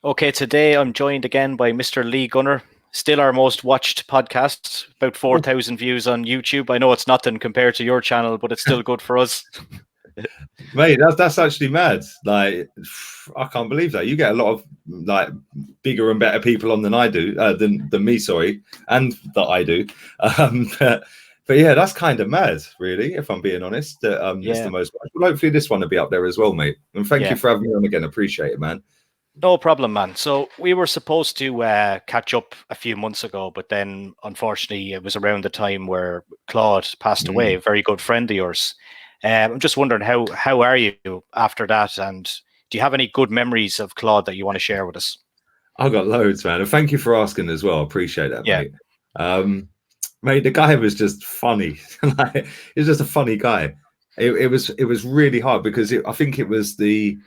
Okay, today I'm joined again by Mr. Lee Gunner. Still our most watched podcast, about 4,000 views on YouTube. I know it's nothing compared to your channel, but it's still good for us. Mate, that's actually mad. Like, I can't believe that. You get a lot of like bigger and better people on than I do, than me, sorry, and that I do. But yeah, that's kind of mad, really, if I'm being honest. It's the most. Well, hopefully this one will be up there as well, mate. And thank you for having me on again. Appreciate it, man. No problem, man. So we were supposed to catch up a few months ago, but then unfortunately it was around the time where Claude passed away, a very good friend of yours. I'm just wondering how are you after that, and do you have any good memories of Claude that you want to share with us? I've got loads, man, and thank you for asking as well. I appreciate that, mate. Mate, the guy was just funny. Like, he was just a funny guy. It was really hard because I think it was the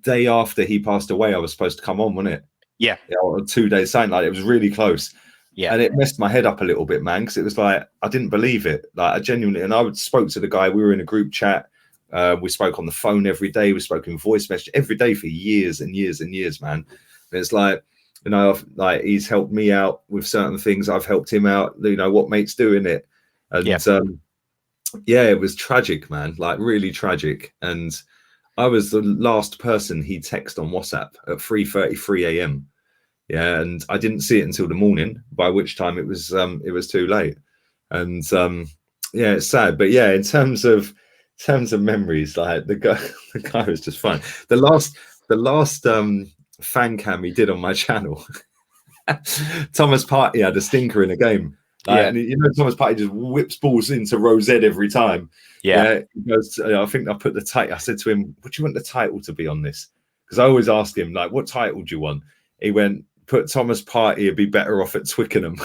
day after he passed away. I was supposed to come on, wasn't it? Yeah. Or 2 days, something like that. It was really close. Yeah. And it messed my head up a little bit, man, because it was like I didn't believe it. Like, I genuinely, and I spoke to the guy. We were in a group chat. We spoke on the phone every day. We spoke in voice message every day for years and years and years, man. And it's like, you know, like he's helped me out with certain things. I've helped him out. You know what mate's doing it, and it was tragic, man. Like really tragic. And I was the last person he texted on WhatsApp at 3:33 a.m. Yeah, and I didn't see it until the morning, by which time it was too late. And it's sad. But yeah, in terms of memories, like the guy was just fun. The last fan cam he did on my channel, Thomas Partey had a stinker in a game. And you know, Thomas Partey just whips balls into Rose Ed every time. He goes, I think I put the title. I said to him, "What do you want the title to be on this?" Because I always ask him, like, "What title do you want?" He went, "Put Thomas Partey would be better off at Twickenham."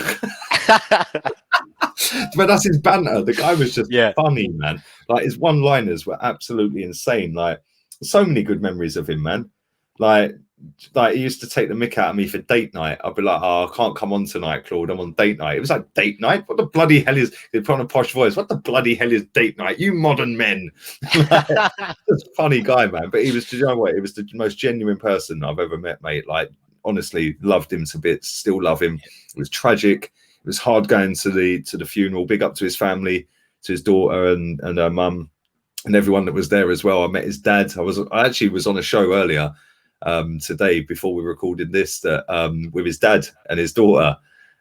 But that's his banter. The guy was just funny, man. Like his one-liners were absolutely insane. Like so many good memories of him, man. Like he used to take the mick out of me for date night. I'd be like, "Oh, I can't come on tonight, Claude. I'm on date night." It was like, "Date night? What the bloody hell is?" He put on a posh voice. "What the bloody hell is date night? You modern men!" Like, funny guy, man. But he was, you know what? It was the most genuine person I've ever met, mate. Like, honestly, loved him to bits. Still love him. It was tragic. It was hard going to the funeral. Big up to his family, to his daughter and her mum, and everyone that was there as well. I met his dad. I actually was on a show earlier today before we recorded this with his dad and his daughter,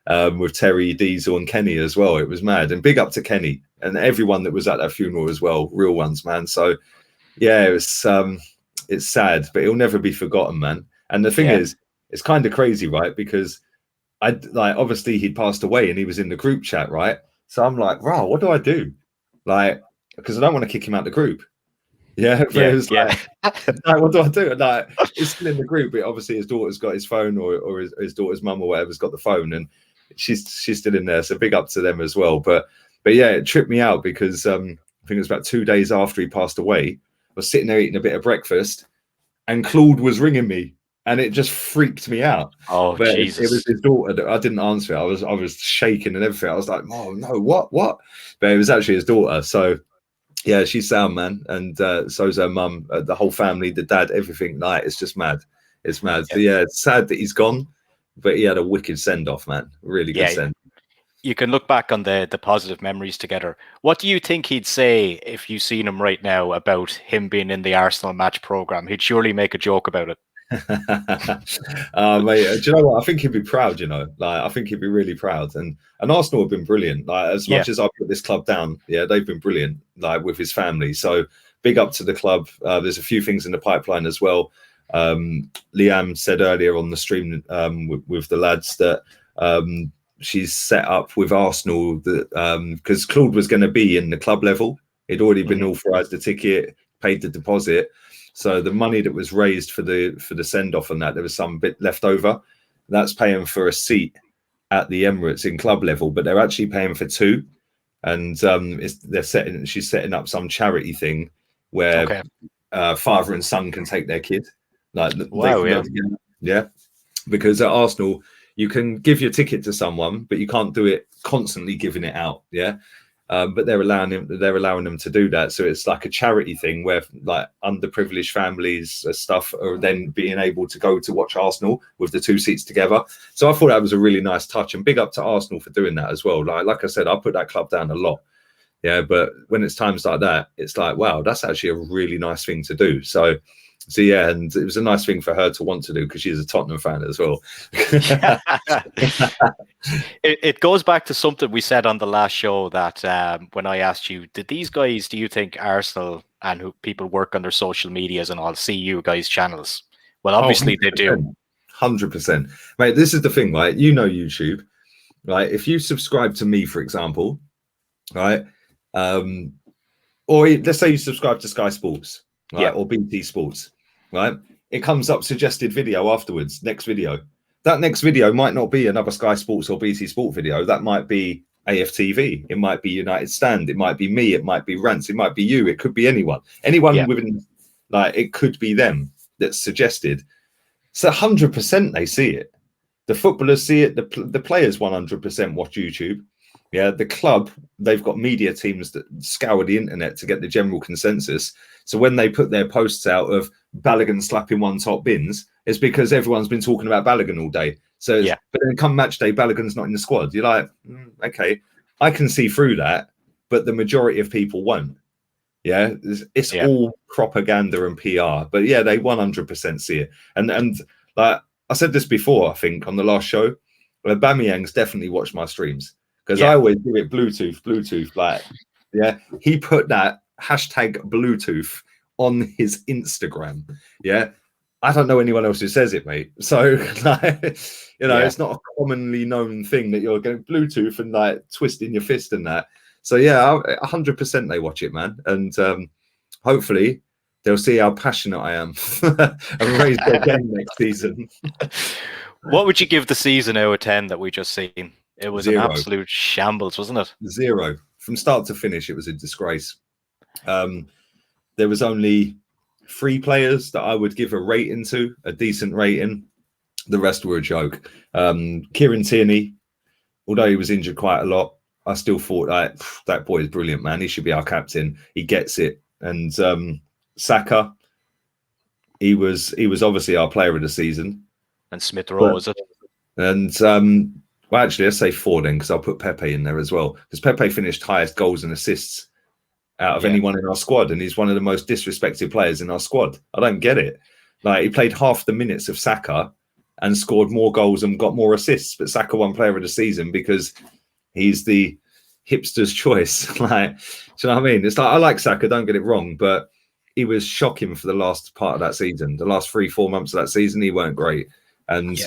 with Terry, Diesel and Kenny as well. It was mad. And big up to Kenny and everyone that was at that funeral as well. Real ones, man. So yeah, it's sad, but it'll never be forgotten, man. And the thing is, it's kind of crazy, right? Because obviously he'd passed away and he was in the group chat, right? So I'm like, "Wow, what do I do?" Like, because I don't want to kick him out the group. Like, what do I do? Like, he's still in the group, but obviously his daughter's got his phone, or his daughter's mum or whatever's got the phone, and she's still in there. So big up to them as well. But yeah, it tripped me out because I think it was about 2 days after he passed away. I was sitting there eating a bit of breakfast, and Claude was ringing me, and it just freaked me out. Oh, but Jesus! It was his daughter that I didn't answer it. I was shaking and everything. I was like, "Oh no, what?" But it was actually his daughter. So yeah, she's sound, man, and so's her mum, the whole family, the dad, everything. Like, it's just mad. It's mad. So, yeah, it's sad that he's gone, but he had a wicked send off, man. Really good send. You can look back on the positive memories together. What do you think he'd say if you seen him right now about him being in the Arsenal match program? He'd surely make a joke about it. Mate, do you know what? I think he'd be proud, you know. Like, I think he'd be really proud. And Arsenal have been brilliant. Like, as much as I put this club down, they've been brilliant, like with his family. So big up to the club. There's a few things in the pipeline as well. Liam said earlier on the stream with the lads that she's set up with Arsenal that because Claude was going to be in the club level. He'd already been authorised the ticket, paid the deposit. So the money that was raised for the send off and that, there was some bit left over. That's paying for a seat at the Emirates in club level, but they're actually paying for two. And she's setting up some charity thing where father and son can take their kid. Like, wow, because at Arsenal you can give your ticket to someone, but you can't do it constantly giving it out. Yeah. but they're allowing them to do that. So it's like a charity thing where like underprivileged families stuff are then being able to go to watch Arsenal with the 2 seats together. So I thought that was a really nice touch, and big up to Arsenal for doing that as well. Like I said, I put that club down a lot. Yeah, but when it's times like that, it's like, wow, that's actually a really nice thing to do. So yeah, and it was a nice thing for her to want to do because she's a Tottenham fan as well. It goes back to something we said on the last show that when I asked you, did these guys, do you think Arsenal and who people work on their social medias and all see you guys' channels? Well, obviously they do. 100%. Mate, this is the thing, right? You know YouTube, right? If you subscribe to me, for example, right? Or let's say you subscribe to Sky Sports, right? Yeah. Or BT Sports, right? It comes up suggested video afterwards, next video. That next video might not be another Sky Sports or BT Sport video. That might be AFTV. It might be United Stand. It might be me. It might be Rants. It might be you. It could be anyone. Anyone within, like, it could be them that's suggested. So 100% they see it. The footballers see it. The players 100% watch YouTube. Yeah, the club, they've got media teams that scour the internet to get the general consensus. So when they put their posts out of Balogun slapping one top bins, it's because everyone's been talking about Balogun all day. So, but then come match day, Balogun's not in the squad. You're like, okay, I can see through that, but the majority of people won't. Yeah, it's all propaganda and PR. But yeah, they 100% see it. And like I said this before, I think on the last show, Aubameyang's definitely watched my streams. Because I always do it Bluetooth, like, yeah. He put that hashtag Bluetooth on his Instagram. Yeah. I don't know anyone else who says it, mate. So, like, you know, it's not a commonly known thing that you're going Bluetooth and like twisting your fist and that. So, yeah, 100% they watch it, man. And hopefully they'll see how passionate I am and raise their game next season. What would you give the season out of 10 that we just seen? It was 0. An absolute shambles, wasn't it? 0. From start to finish, it was a disgrace. There was only 3 players that I would give a rating to, a decent rating. The rest were a joke. Kieran Tierney, although he was injured quite a lot, I still thought that boy is brilliant, man. He should be our captain. He gets it. And Saka, he was obviously our player of the season. And Smith Rowe, was it? And well, actually, let's say 4 then, because I'll put Pepe in there as well. Because Pepe finished highest goals and assists out of anyone in our squad, and he's one of the most disrespected players in our squad. I don't get it. Like, he played half the minutes of Saka and scored more goals and got more assists, but Saka won player of the season because he's the hipster's choice. Like, do you know what I mean? It's like, I like Saka, don't get it wrong, but he was shocking for the last part of that season. The last 3-4 months of that season, he weren't great. And,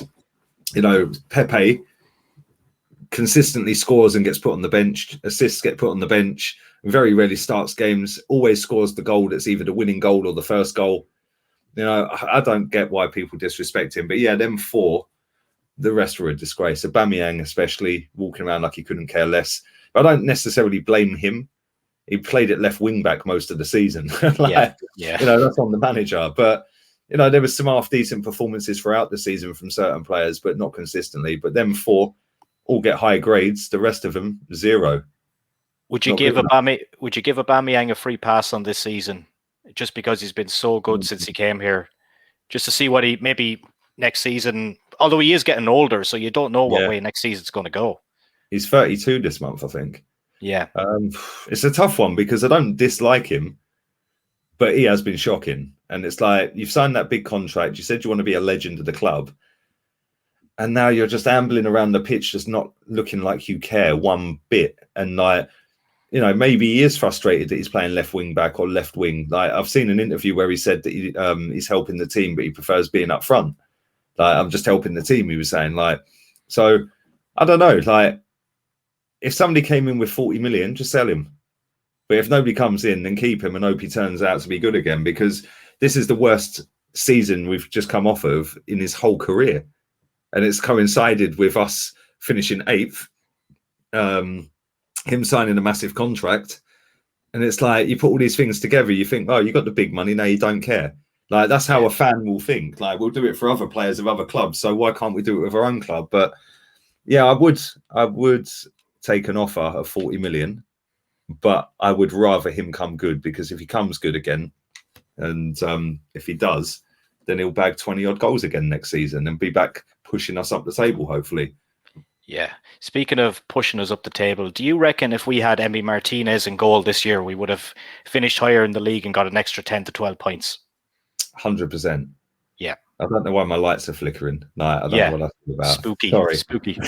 you know, Pepe consistently scores and gets put on the bench. Assists get put on the bench. Very rarely starts games. Always scores the goal that's either the winning goal or the first goal. You know, I don't get why people disrespect him. But yeah, them 4, the rest were a disgrace. Aubameyang especially, walking around like he couldn't care less. But I don't necessarily blame him. He played at left wing back most of the season. You know, that's on the manager. But, you know, there was some half-decent performances throughout the season from certain players, but not consistently. But them 4 all get high grades. The rest of them 0. Would you give Aubameyang a free pass on this season, just because he's been so good since he came here, just to see what he maybe next season? Although he is getting older, so you don't know what way next season's going to go. He's 32 this month, I think. Yeah, it's a tough one because I don't dislike him, but he has been shocking. And it's like, you've signed that big contract. You said you want to be a legend of the club. And now you're just ambling around the pitch, just not looking like you care one bit. And like, you know, maybe he is frustrated that he's playing left wing back or left wing. Like, I've seen an interview where he said that he's helping the team, but he prefers being up front. Like, I'm just helping the team, he was saying. Like, so I don't know. Like, if somebody came in with 40 million, just sell him. But if nobody comes in, then keep him and hope he turns out to be good again, because this is the worst season we've just come off of in his whole career. And it's coincided with us finishing 8th, him signing a massive contract. And it's like, you put all these things together, you think, oh, you got the big money, now you don't care. Like, that's how a fan will think. Like, we'll do it for other players of other clubs, so why can't we do it with our own club? But yeah, I would take an offer of 40 million but I would rather him come good, because if he comes good again, and if he does, then he'll bag 20 odd goals again next season and be back pushing us up the table, hopefully. Yeah. Speaking of pushing us up the table, do you reckon if we had Emi Martinez in goal this year, we would have finished higher in the league and got an extra 10 to 12 points? 100%. Yeah. I don't know why my lights are flickering. No, I don't know what that's about. Spooky. Sorry. Spooky.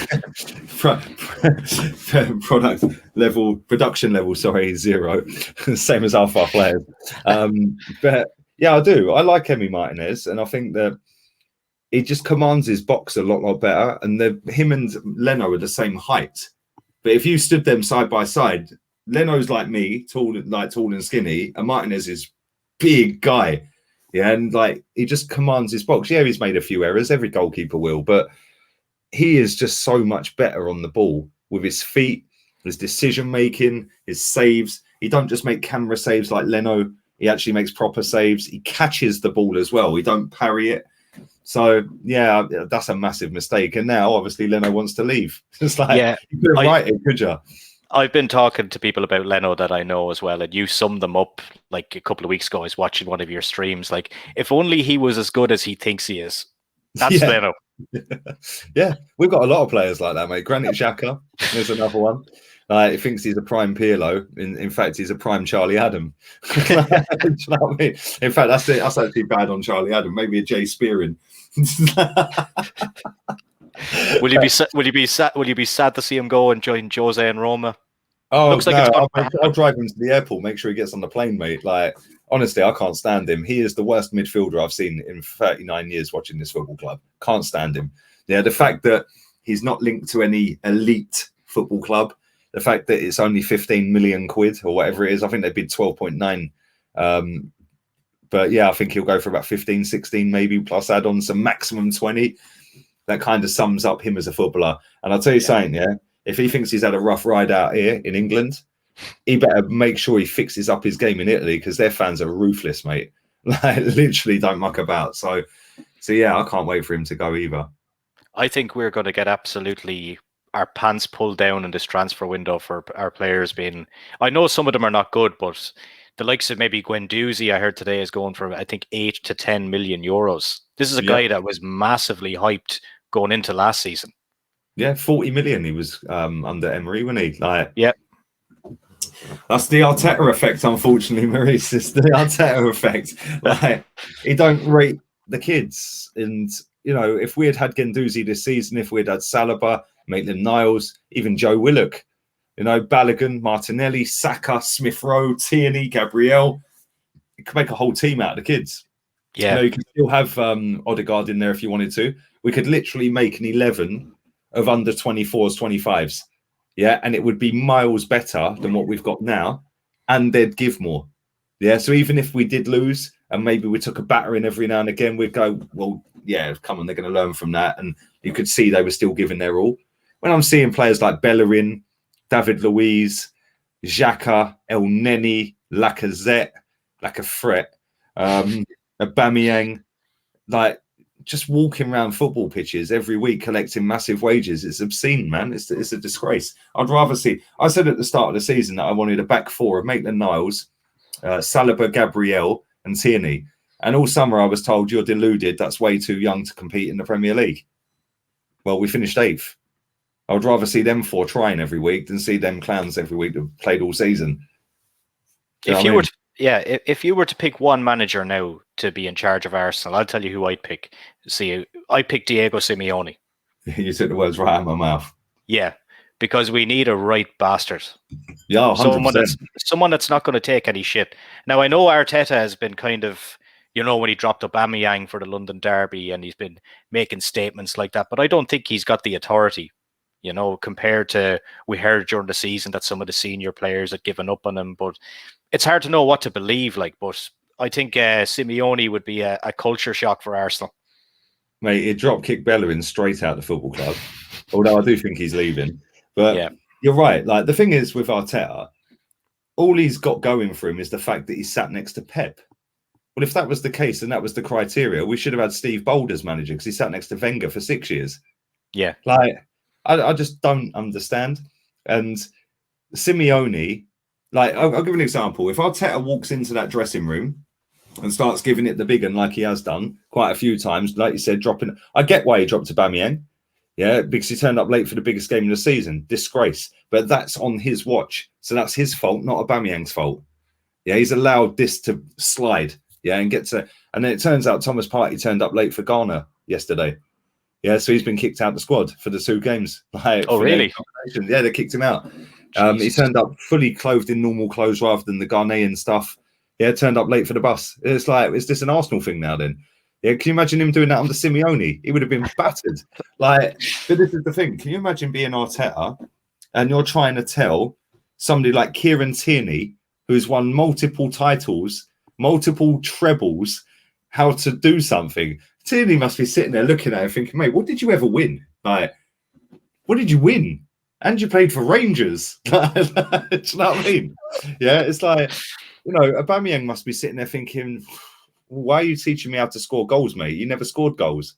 Production level, sorry, 0. Same as our players. But yeah, I do. I like Emi Martinez, and I think that he just commands his box a lot better. And him and Leno are the same height. But if you stood them side by side, Leno's like me, tall and skinny, and Martinez is big guy. Yeah, and like he just commands his box. Yeah, he's made a few errors. Every goalkeeper will, but he is just so much better on the ball with his feet, his decision making, his saves. He don't just make camera saves like Leno. He actually makes proper saves. He catches the ball as well. He don't parry it. So yeah, that's a massive mistake. And now obviously Leno wants to leave. It's like, yeah, you couldn't write it, could you? I've been talking to people about Leno that I know as well, and you summed them up like a couple of weeks ago. I was watching one of your streams. Like, if only he was as good as he thinks he is. That's Leno. Yeah, we've got a lot of players like that, mate. Granit Xhaka is another one. He thinks he's a prime Pirlo. In fact, he's a prime Charlie Adam. Do you know what I mean? In fact, that's actually bad on Charlie Adam. Maybe a Jay Spearing. Will you be sad? Will you be sad to see him go and join Jose and Roma? Oh, looks like no, I'll drive him to the airport. Make sure he gets on the plane, mate. Like, honestly, I can't stand him. He is the worst midfielder I've seen in 39 years watching this football club. Can't stand him. Yeah, the fact that he's not linked to any elite football club, the fact that it's only 15 million quid or whatever it is. I think they bid 12.9. But yeah, I think he'll go for about 15, 16 maybe, plus add on some maximum 20. That kind of sums up him as a footballer. And I'll tell you something, yeah, if he thinks he's had a rough ride out here in England, he better make sure he fixes up his game in Italy, because their fans are ruthless, mate. Like, literally don't muck about. So yeah, I can't wait for him to go either. I think we're going to get absolutely our pants pulled down in this transfer window for our players being. I know some of them are not good, but the likes of maybe Guendouzi, I heard today, is going for, I think, 8 to 10 million euros. This is a guy that was massively hyped going into last season. Yeah, 40 million he was under Emery, wasn't he? Like, yeah. That's the Arteta effect, unfortunately, Maurice. It's the Arteta effect. Like, he don't rate the kids. And, you know, if we had Guendouzi this season, if we'd had Saliba, Maitland-Niles, even Joe Willock, you know, Balogun, Martinelli, Saka, Smith-Rowe, Tierney, Gabriel, you could make a whole team out of the kids. Yeah. You know, you could still have Odegaard in there if you wanted to. We could literally make an 11 of under 24s, 25s. Yeah, and it would be miles better than what we've got now, and they'd give more. Yeah, so even if we did lose and maybe we took a battering every now and again, we'd go, well, yeah, come on, they're going to learn from that. And you could see they were still giving their all. When I'm seeing players like Bellerin, David Luiz, Xhaka, El Neni, Lacazette, Aubameyang, like, just walking around football pitches every week collecting massive wages. It's obscene, man. It's a disgrace. I'd rather see. I said at the start of the season that I wanted a back four of Maitland-Niles, Saliba, Gabriel, and Tierney. And all summer I was told, you're deluded. That's way too young to compete in the Premier League. Well, we finished 8th. I would rather see them 4 trying every week than see them clowns every week that played all season. If you were to pick one manager now to be in charge of Arsenal, I'll tell you who I'd pick. See, I picked Diego Simeone. You took the words right out of my mouth. Yeah, because we need a right bastard. Yeah, 100%. Someone that's not going to take any shit. Now, I know Arteta has been kind of, you know, when he dropped Aubameyang for the London Derby, and he's been making statements like that, but I don't think he's got the authority, you know, compared to, we heard during the season that some of the senior players had given up on him, but it's hard to know what to believe, like, but I think Simeone would be a culture shock for Arsenal. Mate, he drop kick Bellerin straight out the football club, although I do think he's leaving. But yeah, you're right. Like, the thing is with Arteta, all he's got going for him is the fact that he sat next to Pep. Well, if that was the case and that was the criteria, we should have had Steve Bold as manager, because he sat next to Wenger for 6 years. Yeah. Like, I just don't understand. And Simeone, Like, I'll give an example. If Arteta walks into that dressing room and starts giving it the big one like he has done quite a few times, like you said, dropping. I get why he dropped Aubameyang. Yeah, because he turned up late for the biggest game of the season. Disgrace. But that's on his watch. So that's his fault, not Aubameyang's fault. Yeah, he's allowed this to slide. Yeah, and get to. And then it turns out Thomas Partey turned up late for Ghana yesterday. Yeah, so he's been kicked out of the squad for the 2 games. Like, oh, really? Yeah, they kicked him out. He turned up fully clothed in normal clothes rather than the Ghanaian stuff. Yeah, turned up late for the bus. It's like, is this an Arsenal thing now then? Yeah, can you imagine him doing that under Simeone? He would have been battered. Like, but this is the thing. Can you imagine being Arteta and you're trying to tell somebody like Kieran Tierney, who's won multiple titles, multiple trebles, how to do something? Tierney must be sitting there looking at it thinking, mate, what did you ever win? Like, what did you win? And you played for Rangers. Do you know what I mean? Yeah, it's like, you know, Aubameyang must be sitting there thinking, why are you teaching me how to score goals, mate? You never scored goals.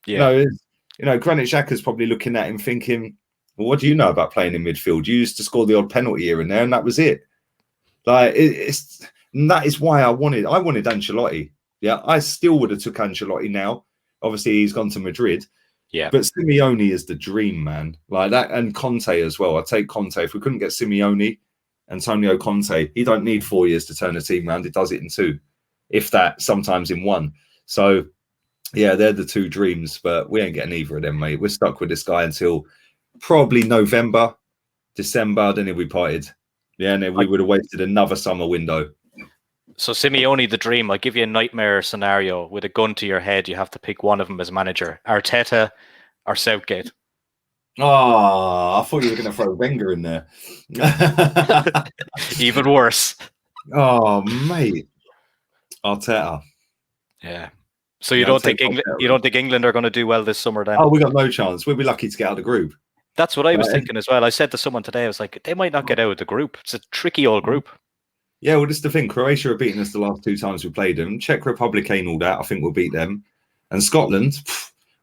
Yeah. You know, Granit Xhaka's probably looking at him thinking, well, what do you know about playing in midfield? You used to score the odd penalty here and there, and that was it. Like, that is why I wanted Ancelotti. Yeah, I still would have took Ancelotti now. Obviously, he's gone to Madrid. Yeah. But Simeone is the dream, man. Like that, and Conte as well. I'd take Conte. If we couldn't get Simeone, Antonio Conte, he don't need 4 years to turn a team around. He does it in 2, if that, sometimes in 1. So, yeah, they're the 2 dreams, but we ain't getting either of them, mate. We're stuck with this guy until probably November, December. Then he'll be parted. Yeah, and then we would have wasted another summer window. So Simeone, the dream. I'll give you a nightmare scenario. With a gun to your head, you have to pick one of them as manager. Arteta or Southgate. Oh, I thought you were going to throw Wenger in there. Even worse. Oh, mate. Arteta. Yeah. So you don't think England are going to do well this summer then? Oh, we got no chance. We'll be lucky to get out of the group. That's what I was thinking as well. I said to someone today, I was like, they might not get out of the group. It's a tricky old group. Yeah, well, this is the thing. Croatia have beaten us the last 2 times we played them. Czech Republic ain't all that. I think we'll beat them. And Scotland,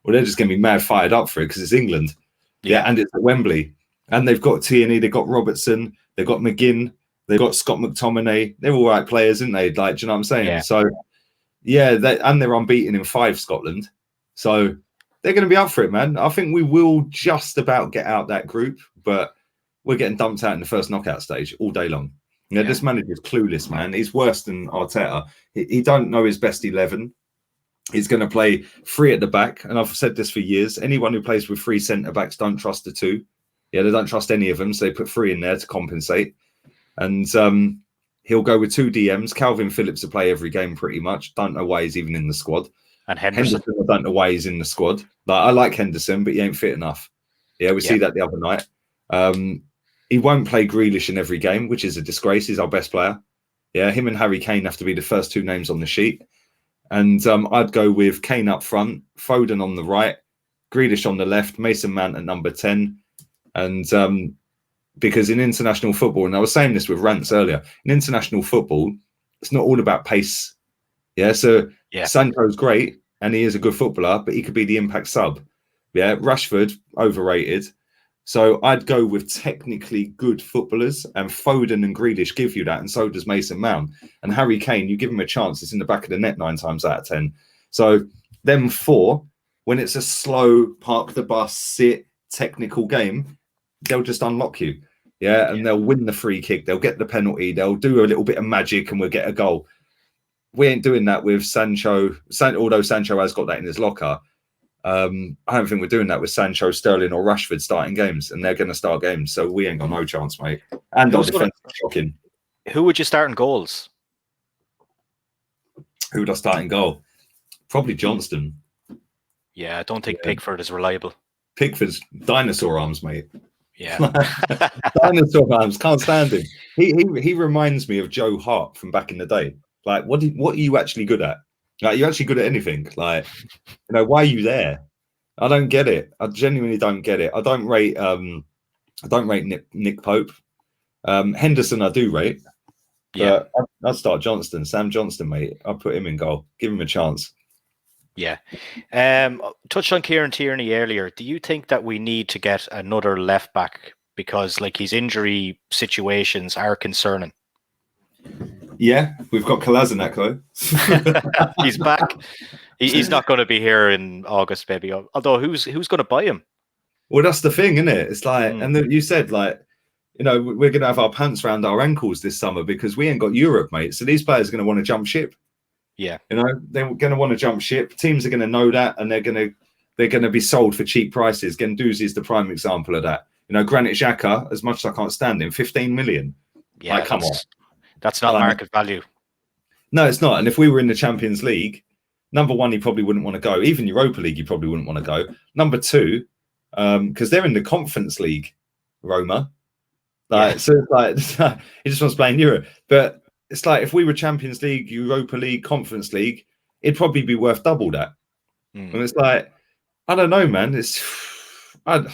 well, they're just going to be mad fired up for it because it's England. Yeah, and it's at Wembley. And they've got Tierney, they've got Robertson, they've got McGinn, they've got Scott McTominay. They're all right players, aren't they? Like, do you know what I'm saying? Yeah. So, yeah, they're unbeaten in 5, Scotland. So they're going to be up for it, man. I think we will just about get out that group, but we're getting dumped out in the first knockout stage all day long. Yeah, this manager's clueless, man. He's worse than Arteta. He don't know his best 11. He's going to play 3 at the back. And I've said this for years. Anyone who plays with 3 centre-backs don't trust the 2. Yeah, they don't trust any of them. So they put 3 in there to compensate. And he'll go with 2 DMs. Calvin Phillips will play every game pretty much. Don't know why he's even in the squad. And Henderson, I don't know why he's in the squad. Like, I like Henderson, but he ain't fit enough. Yeah, we see that the other night. He won't play Grealish in every game, which is a disgrace. He's our best player. Yeah, him and Harry Kane have to be the first 2 names on the sheet. And I'd go with Kane up front, Foden on the right, Grealish on the left, Mason Mount at number 10. And because in international football, and I was saying this with Rants earlier, in international football, it's not all about pace. Yeah, so Sancho's great, and he is a good footballer, but he could be the impact sub. Yeah, Rashford, overrated. So I'd go with technically good footballers, and Foden and Grealish give you that, and so does Mason Mount. And Harry Kane, you give him a chance, it's in the back of the net 9 times out of 10. So them 4, when it's a slow, park the bus, sit, technical game, they'll just unlock you. Yeah, and they'll win the free kick, they'll get the penalty, they'll do a little bit of magic, and we'll get a goal. We ain't doing that with Sancho, although Sancho has got that in his locker. I don't think we're doing that with Sancho, Sterling, or Rashford starting games, and they're going to start games, so we ain't got no chance, mate. And our defence is shocking. Who would you start in goals? Who would I start in goal? Probably Johnston. Yeah, I don't think Pickford is reliable. Pickford's dinosaur arms, mate. Yeah, dinosaur arms. Can't stand him. He reminds me of Joe Hart from back in the day. Like, what are you actually good at? Like, you're actually good at anything. Like, you know, why are you there? I don't get it. I genuinely don't get it. I don't rate Nick Pope. Henderson I do rate. Yeah. I'd start Johnston, Sam Johnston, mate. I'll put him in goal. Give him a chance. Yeah. Touched on Kieran Tierney earlier. Do you think that we need to get another left back because like his injury situations are concerning. Yeah, we've got Kolasinac though. He's back. He's not going to be here in August, maybe. Although who's going to buy him? Well, that's the thing, isn't it? It's like, and you said like, you know, we're going to have our pants around our ankles this summer because we ain't got Europe, mate. So these players are going to want to jump ship. Yeah, you know, they're going to want to jump ship. Teams are going to know that, and they're going to be sold for cheap prices. Guendouzi is the prime example of that. You know, Granit Xhaka, as much as I can't stand him, 15 million. Yeah, like, come on, that's not market value. No, it's not. And if we were in the Champions League, number one, he probably wouldn't want to go. Even Europa League, he probably wouldn't want to go. Number two, because they're in the Conference League, Roma. Like, so it's like he just wants to play in Europe. But it's like if we were Champions League, Europa League, Conference League, it'd probably be worth double that. And it's like, I don't know, man. This club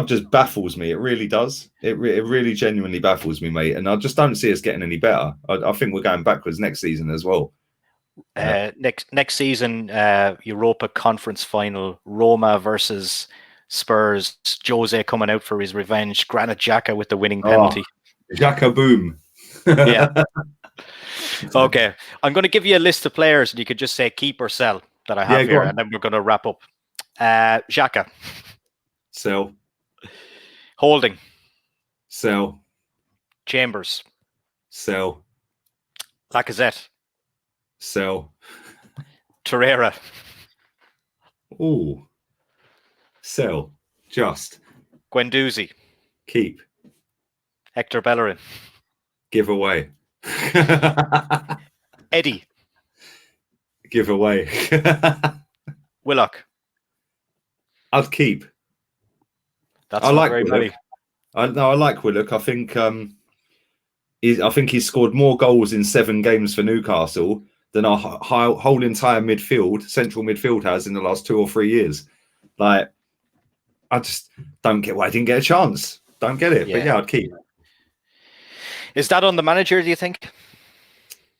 just baffles me. It really does. It really genuinely baffles me, mate. And I just don't see us getting any better. I think we're going backwards next season as well. Next season, Europa Conference final, Roma versus Spurs. Jose coming out for his revenge. Granit Xhaka with the winning penalty. Xhaka boom. Yeah. Okay. I'm going to give you a list of players, and you could just say keep or sell that I have here, and then we're going to wrap up. Xhaka. Sell. Holding. Sell. Chambers. Sell. Lacazette. Sell. Torreira. Ooh. Sell. Just. Guendouzi. Keep. Hector Bellerin. Give away. Eddie. Give away. Willock. I'd keep. That's not very many. I like Willock. I think he's scored more goals in 7 games for Newcastle than our whole entire central midfield has in the last 2 or 3 years. Like, I just don't get why I didn't get a chance. Don't get it. But yeah, I'd keep. Is that on the manager, do you think?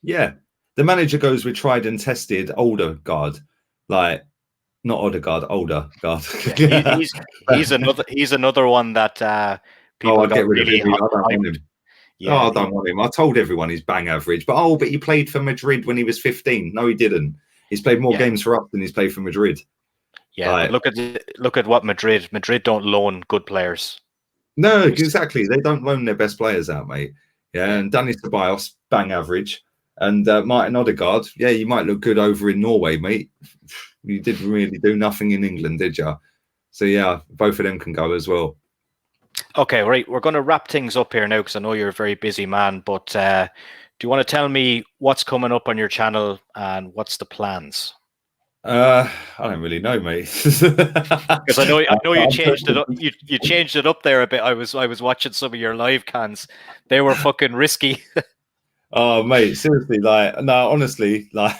Yeah. The manager goes with tried and tested older guard. Like, not Odegaard, older guard. Yeah, he's another one that people I'd get rid of him. I don't want him. Yeah, I don't want him. I told everyone he's bang average. But he played for Madrid when he was 15. No, he didn't. He's played more games for us than he's played for Madrid. Yeah, like, look at what Madrid don't loan good players. No, exactly. They don't loan their best players out, mate. Yeah, and Dani Ceballos, bang average. And Martin Odegaard, yeah, you might look good over in Norway, mate. You didn't really do nothing in England, did you? So, yeah, both of them can go as well. Okay, right. We're going to wrap things up here now because I know you're a very busy man. But do you want to tell me what's coming up on your channel and what's the plans? I don't really know, mate. Because I know you changed it up. You changed it up there a bit. I was watching some of your live cans. They were fucking risky. Oh, mate, seriously, like, no, honestly, like,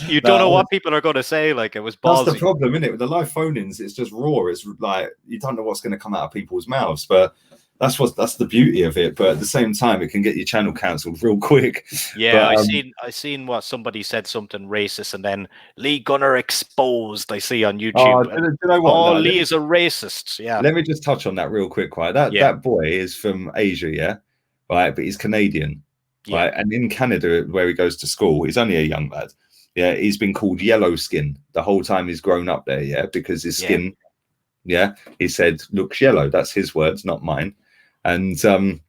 you don't know what people are going to say. Like, it was ballsy. That's the problem, isn't it? With the live phone-ins, it's just raw. It's like you don't know what's going to come out of people's mouths, but that's the beauty of it. But at the same time, it can get your channel cancelled real quick. Yeah, but, I seen what somebody said something racist, and then Lee Gunner exposed. I see on YouTube. Do you know what? Lee is a racist. Yeah. Let me just touch on that real quick. Right, that boy is from Asia, yeah, right, but he's Canadian. Yeah. Right, and in Canada, where he goes to school, he's only a young lad. Yeah, he's been called yellow skin the whole time he's grown up there. Yeah, because his skin, he said looks yellow. That's his words, not mine. And so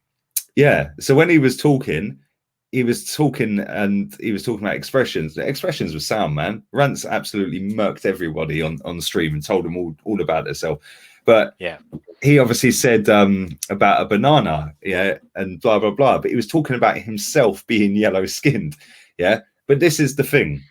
when he was talking about expressions. The expressions were sound, man. Rance absolutely murked everybody on stream and told them all about themselves. But he obviously said about a banana, and blah, blah, blah. But he was talking about himself being yellow-skinned, But this is the thing.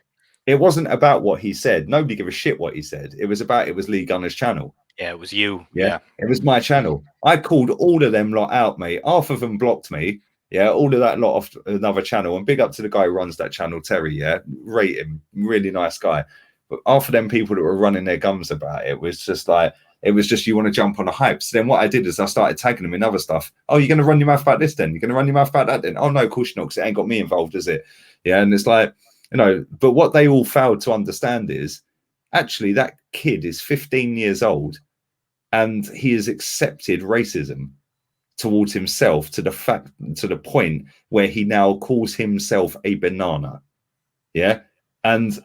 It wasn't about what he said. Nobody gave a shit what he said. It was Lee Gunner's channel. Yeah, it was you. Yeah. It was my channel. I called all of them lot out, mate. Half of them blocked me. Yeah, all of that lot off another channel. And big up to the guy who runs that channel, Terry, Rate him. Really nice guy. But half of them people that were running their gums about it was just like, you want to jump on a hype. So then what I did is I started tagging them in other stuff. Oh, you're going to run your mouth about this then? You're going to run your mouth about that then? Oh, no, of course not, because it ain't got me involved, is it? Yeah, and it's like, but what they all failed to understand is actually that kid is 15 years old and he has accepted racism towards himself to the point where he now calls himself a banana. Yeah. And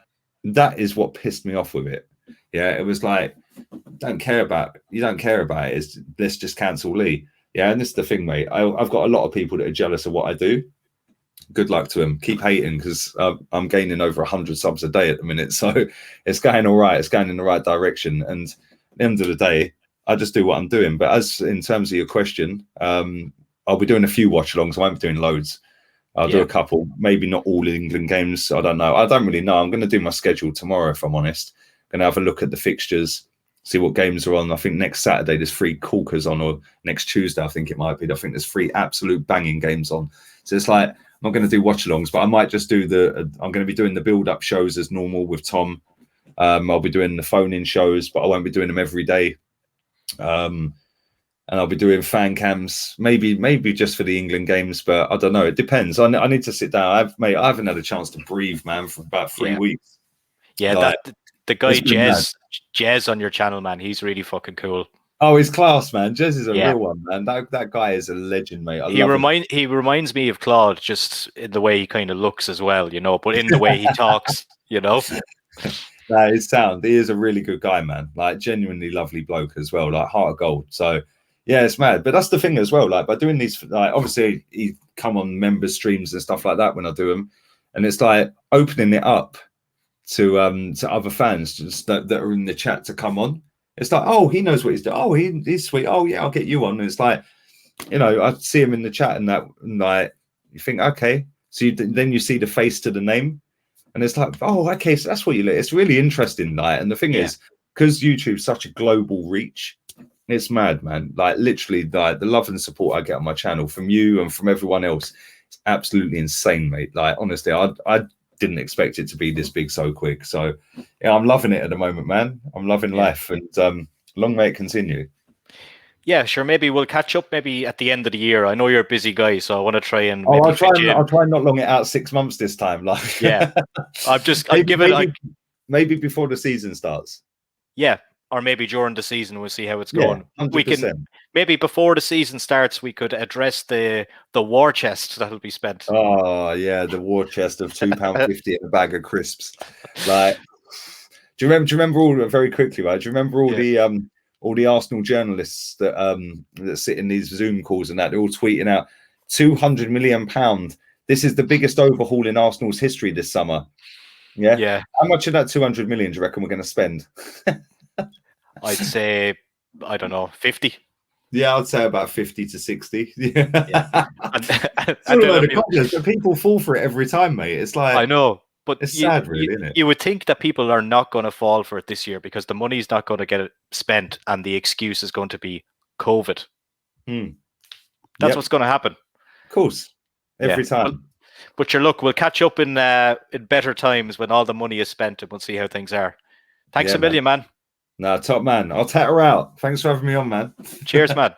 that is what pissed me off with it. Yeah. It was like, you don't care about it. Let's just cancel Lee. Yeah. And this is the thing, mate. I've got a lot of people that are jealous of what I do. Good luck to him. Keep hating, because I'm gaining over 100 subs a day at the minute. So it's going all right. It's going in the right direction. And at the end of the day, I just do what I'm doing. But as in terms of your question, I'll be doing a few watch alongs. I won't be doing loads. I'll do a couple, maybe not all England games. I don't know. I don't really know. I'm going to do my schedule tomorrow, if I'm honest. Going to have a look at the fixtures, see what games are on. I think next Saturday there's 3 corkers on, or next Tuesday I think it might be. I think there's 3 absolute banging games on. So it's like, I'm not going to do watch alongs, but I might just do I'm going to be doing the build up shows as normal with Tom. I'll be doing the phone in shows, but I won't be doing them every day. And I'll be doing fan cams, maybe just for the England games, but I don't know. It depends. I need to sit down. I haven't had a chance to breathe, man, for about 3 weeks. Yeah, like, the guy Jez on your channel, man, he's really fucking cool. Oh, he's class, man. Jez is a real one, man. That guy is a legend, mate. He reminds me of Claude, just in the way he kind of looks as well, you know, but in the way he talks, you know. No, he's sound. He is a really good guy, man. Like, genuinely lovely bloke as well. Like, heart of gold. So yeah, it's mad. But that's the thing as well. Like, by doing these, like, obviously he come on member streams and stuff like that when I do them, and it's like opening it up to other fans just that are in the chat to come on. It's like, oh, he knows what he's doing. Oh, he's sweet. Oh yeah, I'll get you on. And it's like, you know, I see him in the chat and that, and like, you think, okay. So then you see the face to the name. And it's like, oh, okay, so that's what you look. It's really interesting, like, and the thing is, because YouTube's such a global reach, it's mad, man. Like, literally, like, the love and support I get on my channel from you and from everyone else, it's absolutely insane, mate. Like, honestly, I didn't expect it to be this big so quick. So, yeah, I'm loving it at the moment, man. I'm loving life, and long may it continue. Yeah, sure. Maybe we'll catch up maybe at the end of the year. I know you're a busy guy, so I want to try and I'll try and not long it out 6 months this time. Like, yeah, maybe before the season starts. Yeah, or maybe during the season we'll see how it's going. 100%. We can maybe before the season starts we could address the war chest that'll be spent. Oh yeah, the war chest of £2.50 and a bag of crisps. Like, do you remember all very quickly, right? Do you remember all the Arsenal journalists that sit in these Zoom calls and that they're all tweeting out £200 million. This is the biggest overhaul in Arsenal's history this summer. Yeah. How much of that 200 million do you reckon we're going to spend? I'd say, I don't know, 50. Yeah, I'd say about 50 to 60. Yeah. And people fall for it every time, mate. It's like, I know. But it's sad, really, isn't it? You would think that people are not going to fall for it this year because the money's not going to get spent and the excuse is going to be COVID. That's what's going to happen. Of course. Every time. But look, we'll catch up in better times when all the money is spent and we'll see how things are. Thanks a million, man. No, top man. I'll tat her out. Thanks for having me on, man. Cheers, man.